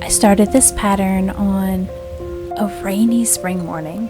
I started this pattern on a rainy spring morning,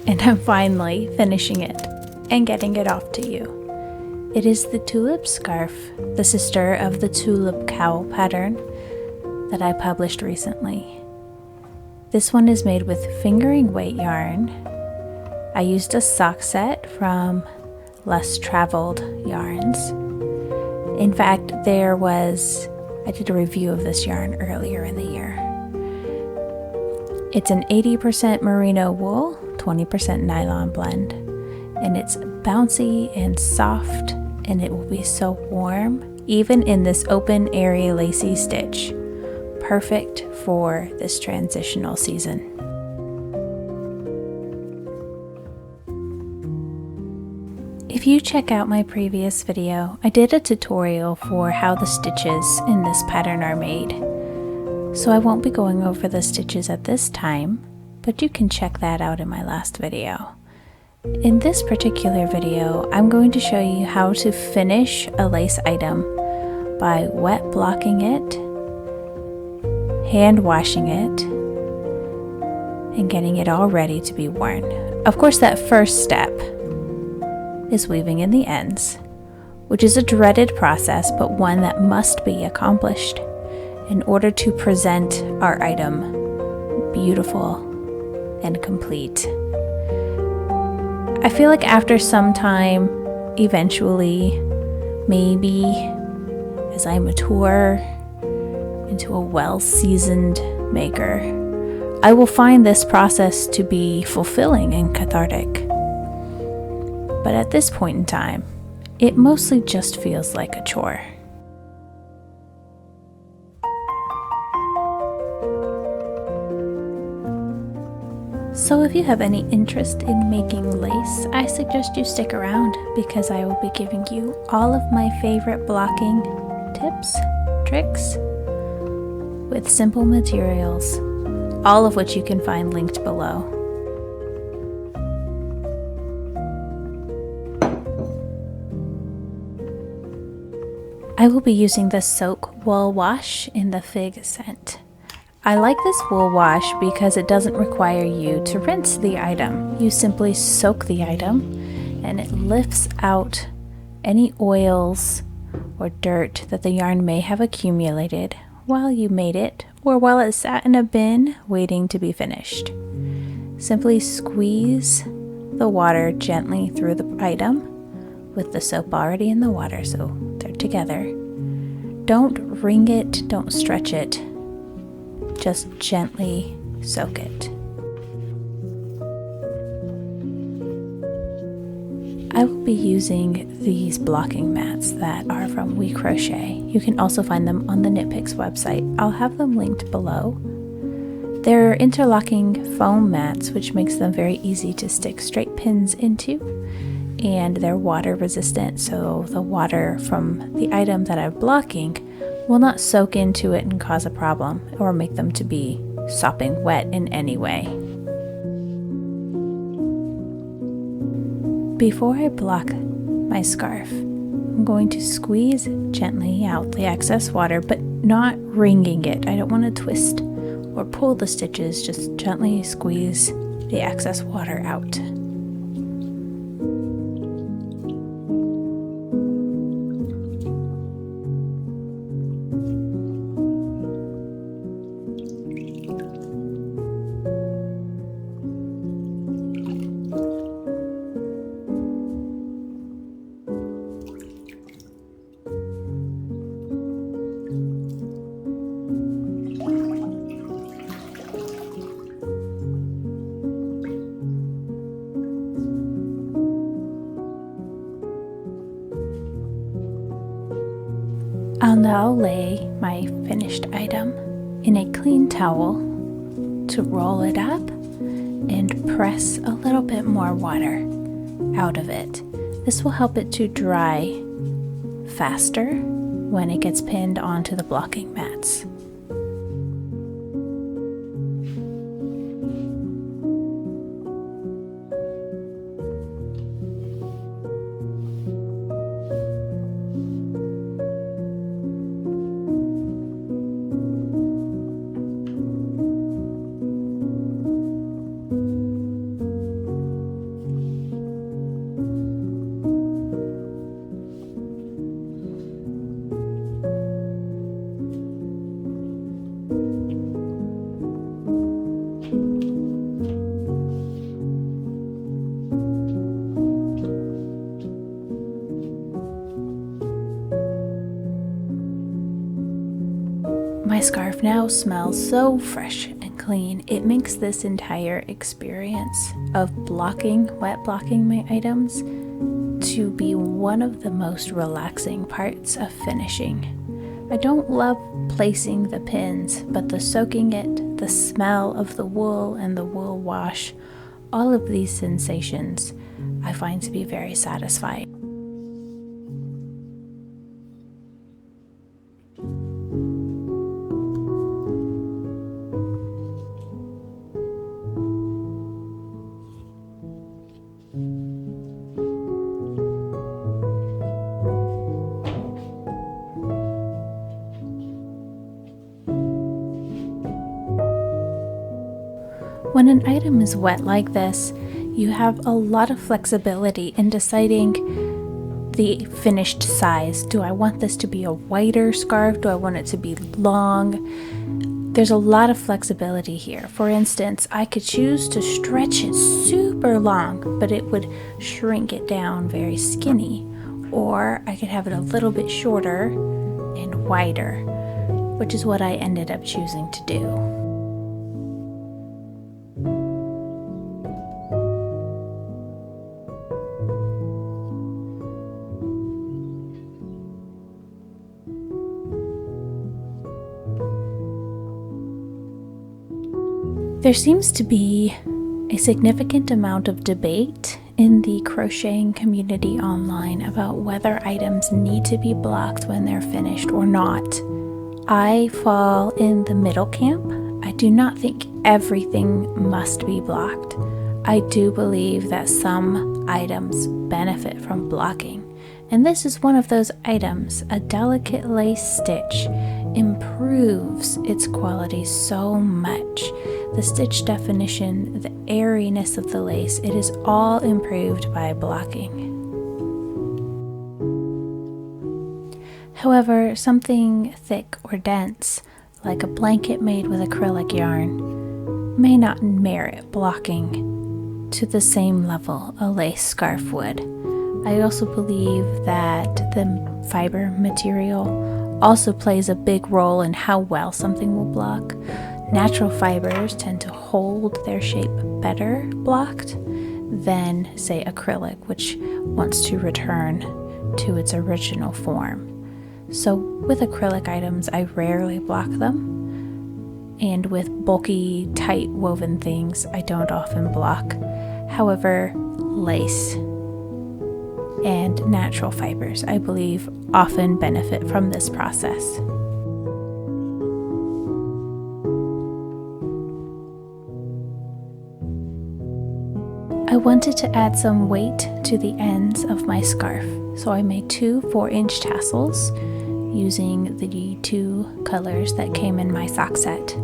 and I'm finally finishing it and getting it off to you. It is the tulip scarf, the sister of the tulip cowl pattern that I published recently. This one is made with fingering weight yarn. I used a sock set from Less Traveled Yarns. In fact, I did a review of this yarn earlier in the year. It's an 80% merino wool, 20% nylon blend, and it's bouncy and soft, and it will be so warm, even in this open, airy, lacy stitch. Perfect for this transitional season. If you check out my previous video, I did a tutorial for how the stitches in this pattern are made. So I won't be going over the stitches at this time, but you can check that out in my last video. In this particular video, I'm going to show you how to finish a lace item by wet blocking it, hand washing it, and getting it all ready to be worn. Of course, that first step is weaving in the ends, which is a dreaded process, but one that must be accomplished in order to present our item beautiful and complete. I feel like after some time, eventually, maybe as I mature into a well-seasoned maker, I will find this process to be fulfilling and cathartic. But at this point in time, it mostly just feels like a chore. So if you have any interest in making lace, I suggest you stick around because I will be giving you all of my favorite blocking tips, tricks, with simple materials, all of which you can find linked below. I will be using the Soak Wool Wash in the Fig scent. I like this wool wash because it doesn't require you to rinse the item. You simply soak the item and it lifts out any oils or dirt that the yarn may have accumulated while you made it or while it sat in a bin waiting to be finished. Simply squeeze the water gently through the item with the soap already in the water so they're together. Don't wring it, don't stretch it, just gently soak it. I will be using these blocking mats that are from We Crochet. You can also find them on the Knit Picks website. I'll have them linked below. They're interlocking foam mats, which makes them very easy to stick straight pins into, and they're water resistant, so the water from the item that I'm blocking will not soak into it and cause a problem or make them to be sopping wet in any way. Before I block my scarf, I'm going to squeeze gently out the excess water, but not wringing it. I don't want to twist or pull the stitches, just gently squeeze the excess water out. I'll now lay my finished item in a clean towel to roll it up and press a little bit more water out of it. This will help it to dry faster when it gets pinned onto the blocking mats. scarf now smells so fresh and clean. It makes this entire experience of wet blocking my items to be one of the most relaxing parts of finishing. I don't love placing the pins, but the soaking it, the smell of the wool and the wool wash, all of these sensations I find to be very satisfying. When an item is wet like this, you have a lot of flexibility in deciding the finished size. Do I want this to be a wider scarf? Do I want it to be long? There's a lot of flexibility here. For instance, I could choose to stretch it super long, but it would shrink it down very skinny. Or I could have it a little bit shorter and wider, which is what I ended up choosing to do. There seems to be a significant amount of debate in the crocheting community online about whether items need to be blocked when they're finished or not. I fall in the middle camp. I do not think everything must be blocked. I do believe that some items benefit from blocking, and this is one of those items. A delicate lace stitch improves its quality so much. The stitch definition, the airiness of the lace, it is all improved by blocking. However, something thick or dense, like a blanket made with acrylic yarn, may not merit blocking to the same level a lace scarf would. I also believe that the fiber material also plays a big role in how well something will block. Natural fibers tend to hold their shape better blocked than, say, acrylic, which wants to return to its original form. So with acrylic items, I rarely block them, and with bulky, tight woven things, I don't often block. However, lace and natural fibers, I believe, often benefit from this process. I wanted to add some weight to the ends of my scarf, so I made two 4-inch tassels using the two colors that came in my sock set.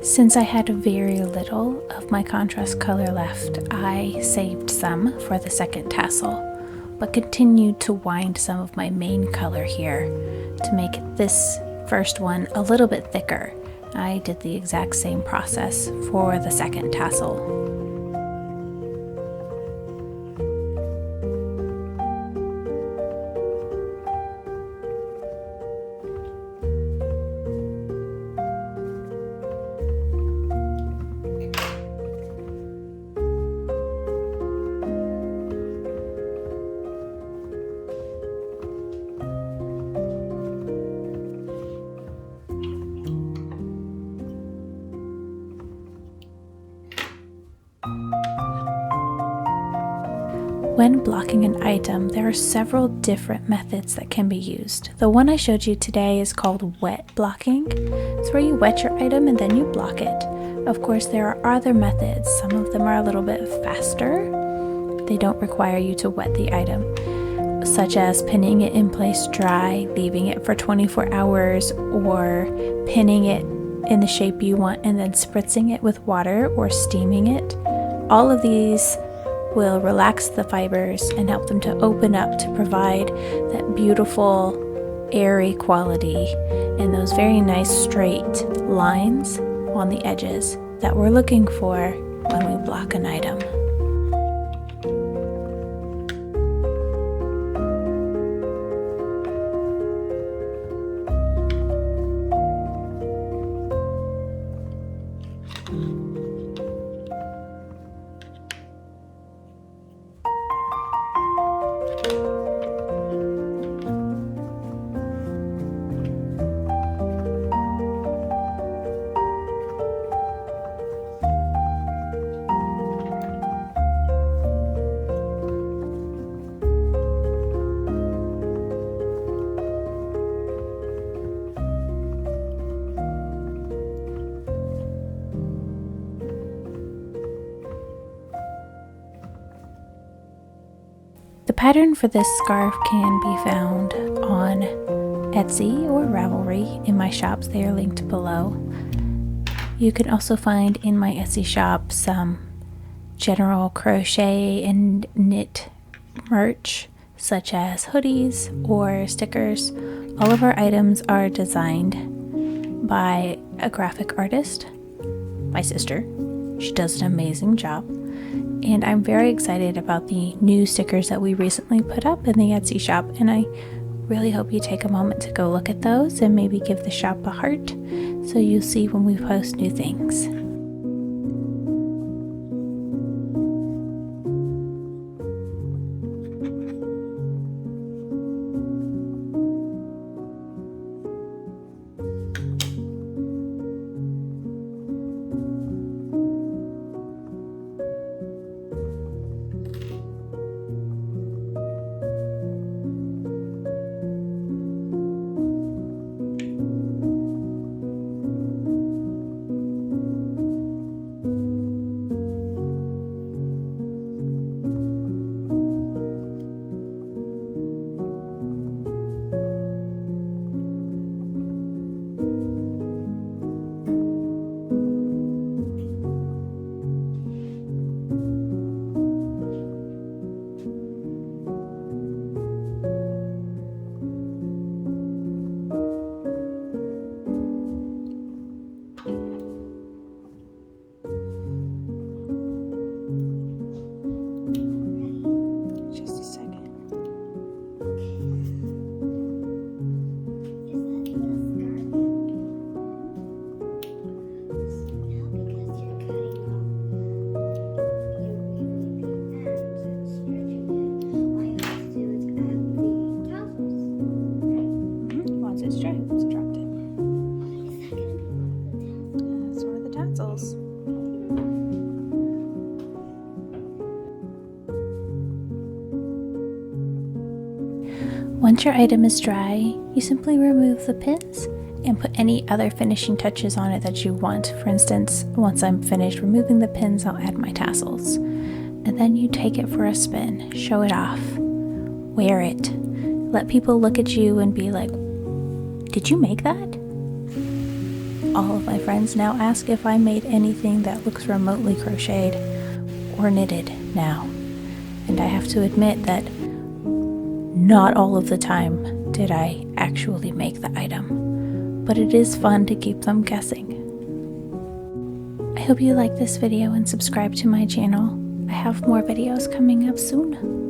Since I had very little of my contrast color left, I saved some for the second tassel, but continued to wind some of my main color here to make this first one a little bit thicker. I did the exact same process for the second tassel. When blocking an item, there are several different methods that can be used. The one I showed you today is called wet blocking. It's where you wet your item and then you block it. Of course, there are other methods. Some of them are a little bit faster. They don't require you to wet the item, such as pinning it in place dry, leaving it for 24 hours, or pinning it in the shape you want and then spritzing it with water or steaming it. All of these will relax the fibers and help them to open up to provide that beautiful airy quality and those very nice straight lines on the edges that we're looking for when we block an item. The pattern for this scarf can be found on Etsy or Ravelry in my shops. They are linked below. You can also find in my Etsy shop some general crochet and knit merch such as hoodies or stickers. All of our items are designed by a graphic artist, my sister. She does an amazing job. And I'm very excited about the new stickers that we recently put up in the Etsy shop, and I really hope you take a moment to go look at those and maybe give the shop a heart so you'll see when we post new things. Once your item is dry, you simply remove the pins and put any other finishing touches on it that you want. For instance, once I'm finished removing the pins, I'll add my tassels. And then you take it for a spin, show it off, wear it, let people look at you and be like, "Did you make that?" All of my friends now ask if I made anything that looks remotely crocheted or knitted now. And I have to admit that not all of the time did I actually make the item, but it is fun to keep them guessing. I hope you like this video and subscribe to my channel. I have more videos coming up soon.